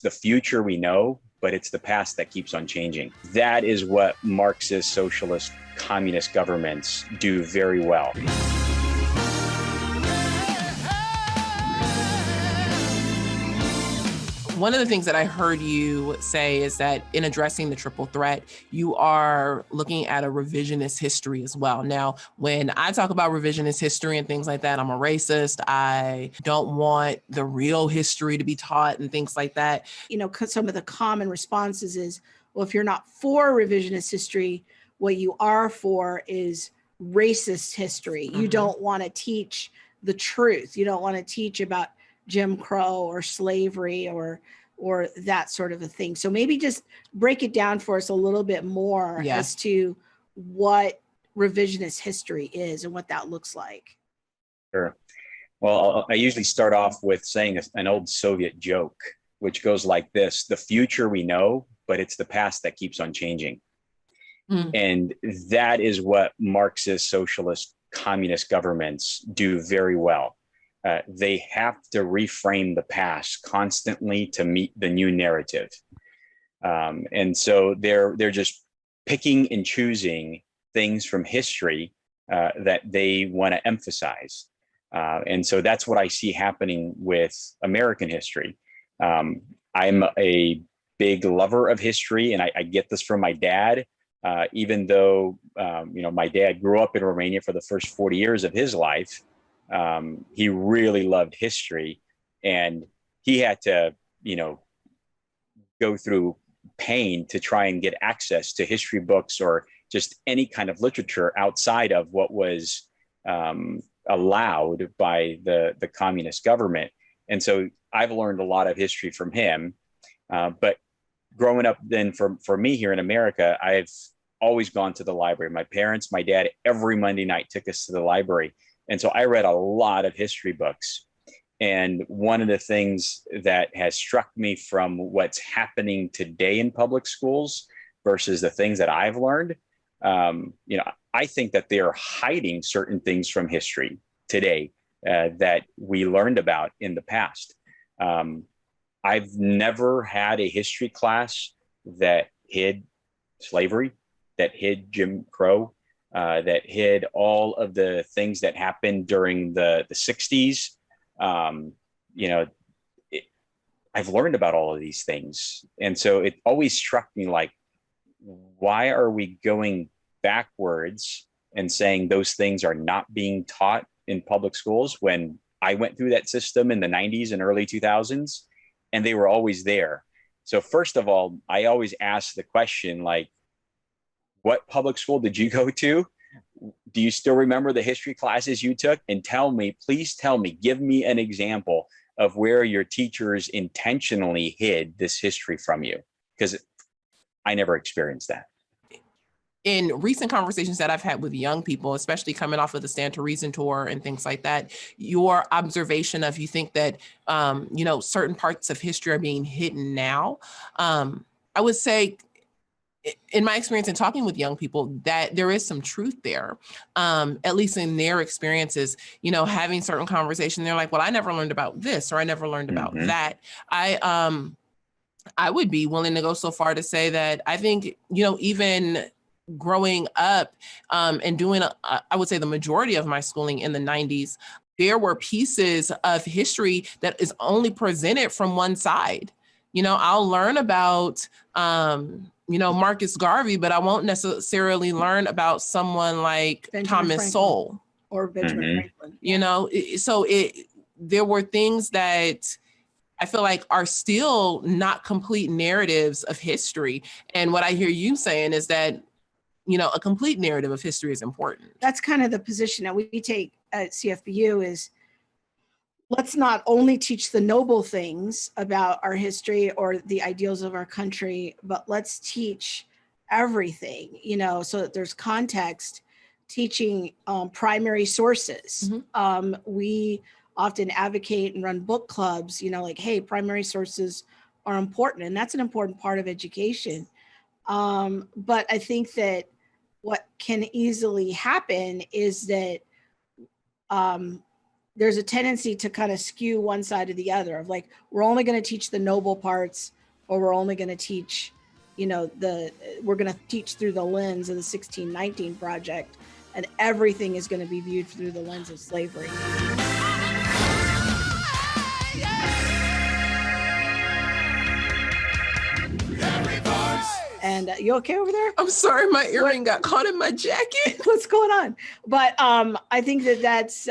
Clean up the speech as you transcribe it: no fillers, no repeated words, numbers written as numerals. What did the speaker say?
The future we know, but it's the past that keeps on changing. That is what Marxist, socialist, communist governments do very well. One of the things that I heard you say is that in addressing the triple threat, you are looking at a revisionist history as well. Now, when I talk about revisionist history and things like that, I'm a racist. I don't want the real history to be taught and things like that. You know, some of the common responses is, well, if you're not for revisionist history, what you are for is racist history. You don't want to teach the truth. You don't want to teach about Jim Crow or slavery or that sort of a thing. So maybe just break it down for us a little bit more as to what revisionist history is and what that looks like. Sure. Well, I usually start off with saying an old Soviet joke, which goes like this: the future we know, but it's the past that keeps on changing. And that is what Marxist, socialist, communist governments do very well. They have to reframe the past constantly to meet the new narrative. And so they're just picking and choosing things from history that they want to emphasize. And so that's what I see happening with American history. I'm a big lover of history, and I get this from my dad. Even though, my dad grew up in Romania for the first 40 years of his life, he really loved history, and he had to, go through pain to try and get access to history books or just any kind of literature outside of what was allowed by the communist government. And so I've learned a lot of history from him. But growing up then for me here in America, I've always gone to the library. My parents, my dad, every Monday night took us to the library. And so I read a lot of history books. And one of the things that has struck me from what's happening today in public schools versus the things that I've learned, I think that they are hiding certain things from history today that we learned about in the past. I've never had a history class that hid slavery, that hid Jim Crow, that hid all of the things that happened during the 60s. I've learned about all of these things. And so it always struck me like, why are we going backwards and saying those things are not being taught in public schools when I went through that system in the 90s and early 2000s, and they were always there. So first of all, I always ask the question, like, what public school did you go to? Do you still remember the history classes you took? And please tell me, give me an example of where your teachers intentionally hid this history from you, because I never experienced that. In recent conversations that I've had with young people, especially coming off of the Stand to Reason tour and things like that, your observation of, you think that, certain parts of history are being hidden now. I would say, in my experience in talking with young people, that there is some truth there, at least in their experiences, having certain conversations. They're like, well, I never learned about this, or I never learned about that. I would be willing to go so far to say that I think, even growing up and doing, I would say the majority of my schooling in the 90s, there were pieces of history that is only presented from one side. I'll learn about, Marcus Garvey, but I won't necessarily learn about someone like Benjamin Thomas Franklin. Sowell. Or Benjamin Franklin. So there were things that I feel like are still not complete narratives of history. And what I hear you saying is that, a complete narrative of history is important. That's kind of the position that we take at CFBU is, let's not only teach the noble things about our history or the ideals of our country, but let's teach everything, so that there's context, teaching primary sources. We often advocate and run book clubs, like, hey, primary sources are important. And that's an important part of education. But I think that what can easily happen is that there's a tendency to kind of skew one side or the other of like, we're only going to teach the noble parts, or we're only going to teach, we're going to teach through the lens of the 1619 Project, and everything is going to be viewed through the lens of slavery. And you okay over there? I'm sorry, my earring got caught in my jacket. What's going on? But I think that's